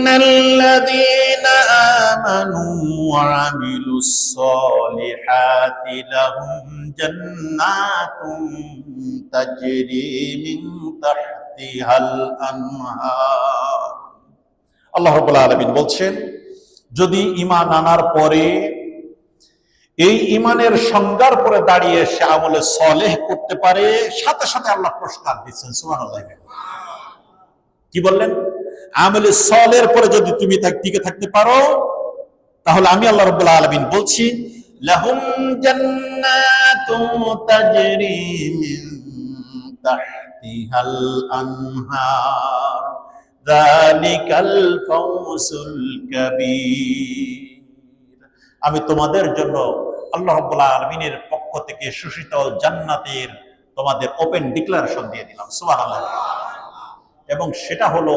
ইন্নাল্লাযীনা আমানু ওয়া আমিলুস সলিহাতি লাহুম জান্নাতুন তাজরি মিন তাহতিহাল আনহার। আল্লাহ রাব্বুল আলামিন বলছেন, যদি ঈমান আনার পরে এই ঈমানের সংজ্ঞার পরে দাঁড়িয়ে সে আমলে সলেহ করতে পারে, সাথে সাথে আল্লাহ পুরস্কার দিচ্ছেন। সুবহানাল্লাহ। কি বললেন? আমলে সলের পরে যদি তুমি টিকে থাকতে পারো, তাহলে আমি আল্লাহ রাব্বুল আলামিন বলছি, লাহুম জান্নাতুন তাজরি মিন তাহতিহাল আনহার যালিকাল ফাওজুল কাবীর। আমি তোমাদের জন্য আল্লাহ রাব্বুল আলামিনের পক্ষ থেকে সুশীতল জান্নাতের তোমাদের ওপেন ডিক্লারেশন দিয়ে দিলাম। সুবহানাল্লাহ। এবং সেটা হলো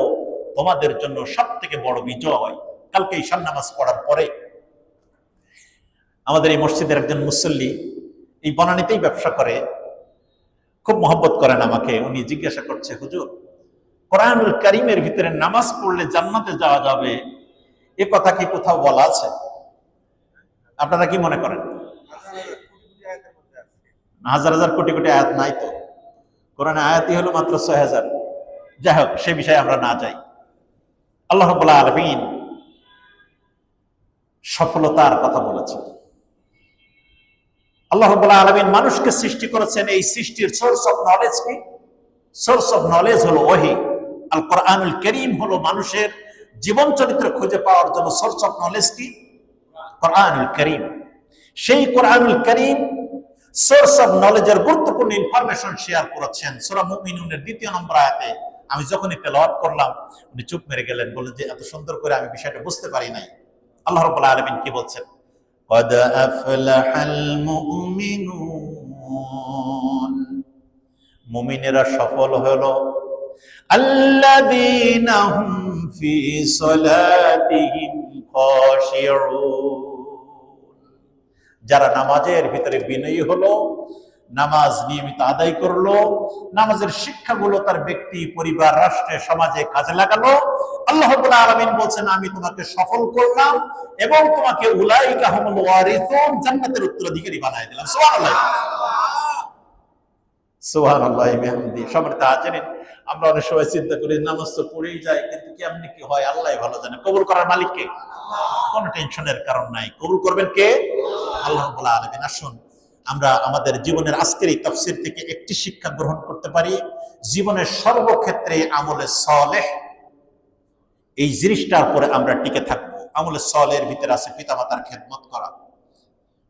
তোমাদের জন্য সবথেকে বড় বিজয়। কালকে ঈশান নামাজ পড়ার পরে আমাদের এই মসজিদের একজন মুসল্লি এই বনানীতেই ব্যবসা করে, খুব মহব্বত করেন আমাকে। উনি জিজ্ঞাসা করছে, হুজুর, কোরআনুল কারীমের ভিতরে নামাজ পড়লে জান্নাতে যাওয়া যাবে, এ কথা কি কোথাও বলা আছে? আপনারা কি মনে করেন? হাজার হাজার কোটি কোটি আয়াত নাই তো। কোরআনে আয়াতই হলো মাত্র ৬,০০০। যাই হোক, সে বিষয়ে আমরা না যাই। আল্লাহ রাব্বুল আলামিন সফলতার কথা বলেছেন। আল্লাহ রাব্বুল আলামিন মানুষকে সৃষ্টি করেছেন। এই সৃষ্টির সোর্স অফ নলেজ কি? সোর্স অফ নলেজ হলো ওহী। আল কোরআনুল কারীম হলো মানুষের জীবন চরিত্র খুঁজে পাওয়ার জন্য সোর্স অফ নলেজ কি? কোরআনুল কারীম। সেই কোরআনুল কারীম সোর্স অফ নলেজের গুরুত্বপূর্ণ ইনফরমেশন শেয়ার করেছেন সূরা মুমিনুনের ২ নম্বর আয়াতে। আমি যখনই তেলাওয়াত করলাম, উনি চুপ মেরে গেলেন, বললেন যে এত সুন্দর করে আমি বিষয়টা বুঝতে পারি নাই। আল্লাহ রাব্বুল আলামিন কি বলছেন? قد أفلح المؤمنون। মুমিনেরা সফল হলো। আল্লাযীনা হুম ফি সলাতিহিম খাশিউন। যারা নামাজের ভিতরে বিনয়ী হলো, নামাজ নিয়মিত আদায় করলো, নামাজের শিক্ষাগুলো তার ব্যক্তি, পরিবার, রাষ্ট্রে, সমাজে কাজে লাগালো, আল্লাহ রাব্বুল আলামিন বলছেন, আমি তোমাকে সফল করলাম এবং তোমাকে উলাইকা হুমুল ওয়ারিসুন, জান্নাতের উত্তরাধিকারী বানায় দিলাম। সুবহানাল্লাহ। সুবহানাল্লাহ বিহামদি। সম্মানিত হাজিরিন, আমরা অনেক সময় চিন্তা করি নামাজ তো পড়েই যায়, কিন্তু কেমনি কি হয় আল্লাহই ভালো জানে। কবুল করার মালিক কে? কোনো টেনশনের কারণ নাই। কবুল করবেন কে? আল্লাহ রাব্বুল আলামিন। আসুন আমরা আমাদের জীবনের আজকের এই তাফসীর থেকে একটি শিক্ষা গ্রহণ করতে পারি, জীবনের সর্বক্ষেত্রে আমলে সালেহ এই জিনিসটার পরে আমরা টিকে থাকবো। আমলে সালেহের ভিতরে আছে পিতামাতার খেদমত করা,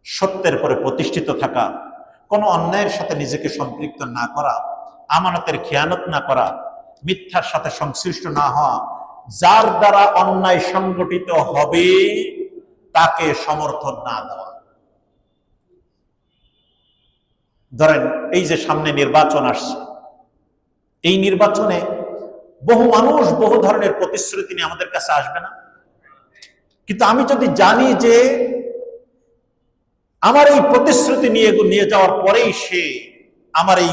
সত্যের পরে প্রতিষ্ঠিত থাকা, কোনো অন্যায়ের সাথে নিজেকে সম্পৃক্ত না করা, আমানতের খেয়ানত না করা, মিথ্যার সাথে সংশ্লিষ্ট না হওয়া, যার দ্বারা অন্যায় সংগঠিত হবে তাকে সমর্থন না দেওয়া। ধরেন এই যে সামনে নির্বাচন আসছে, এই নির্বাচনে বহু মানুষ বহু ধরনের প্রতিশ্রুতি নিয়ে আমাদের কাছে আসবে না? কিন্তু আমি যদি জানি যে আমার এই প্রতিশ্রুতি নিয়ে যাওয়ার পরেই সে আমার এই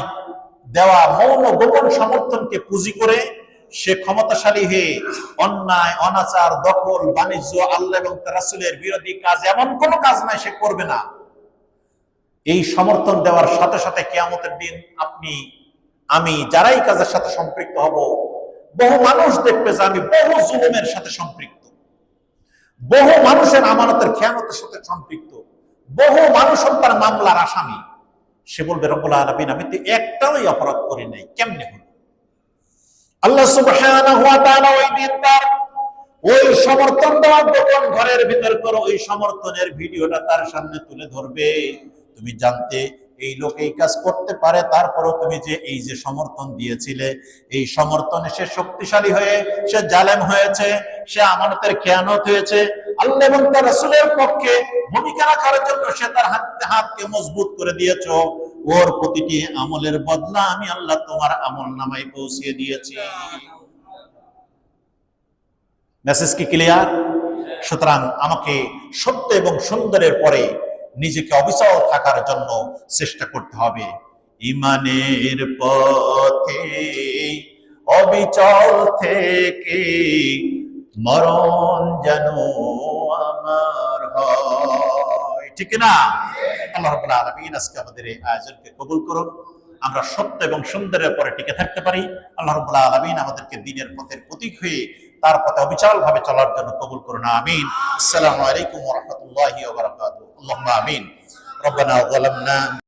দেওয়া মৌন গোপন সমর্থনকে পুঁজি করে সে ক্ষমতাশালী হয়ে অন্যায়, অনাচার, দখল, বাণিজ্য, আল্লাহ এবং তার রাসূলের বিরোধী কাজ, এমন কোনো কাজ নাই সে করবে না, এই সমর্থন দেওয়ার সাথে সাথে কিয়ামতের দিন আপনি আমি যারাই কাজের সাথে সম্পৃক্ত হব, বহু মানুষ দেখবে যে আমি বহু জুলুমের সাথে সম্পৃক্ত, বহু মানুষের আমানতের খেয়ানতের সাথে সম্পৃক্ত, বহু মানুষ তার মামলার আসামি। সে বলবে, রব্বুল আলামিন, আমি তো একটাই অপরাধ করি নাই, কেমনে হলো? আল্লাহ সুবহানাহু ওয়া তাআলা ওই দিন তার ওই সমর্থন দেওয়া গোপন ঘরের ভিতর করো, ওই সমর্থনের ভিডিওটা তার সামনে তুলে ধরবে। তুমি জানতে এই লোক এই কাজ করতে পারে, তারপরও তুমি যে এই যে সমর্থন দিয়েছিলে, এই সমর্থনে সে শক্তিশালী হয়ে সে জালেম হয়েছে, সে আমানতের খেয়ানত হয়েছে, আল্লাহ এবং তার রাসূলের পক্ষে ভূমিকা রাখার জন্য সে তার হাতকে মজবুত করে দিয়েছ। ওর প্রতিটি আমলের বদলা আমি আল্লাহ তোমার আমল নামায় পৌঁছিয়ে দিয়েছি। মেসেজ কি ক্লিয়ার? সুতরাং আমাকে সত্য এবং সুন্দরের পরে নিজেকে অবিচল থাকার জন্য চেষ্টা করতে হবে। ঈমানের পথে অবিচল থেকে মরণ যেন আমার হয়। ঠিক না? আল্লাহ রাব্বুল আলামিন আজকে আমাদের এই আয়োজনকে কবুল করুন, আমরা সত্য এবং সুন্দরের পরে টিকে থাকতে পারি। আল্লাহ রাব্বুল আলামিন আমাদেরকে দ্বীনের পথের প্রতীক হয়ে তার পথে অবিচল ভাবে চলার জন্য কবুল করুন। আমিন। আসসালামু আলাইকুম ওয়া রাহমাতুল্লাহি ওয়া বারাকাতুহু। আল্লাহুম্মা আমিন। রব্বানা যালামনা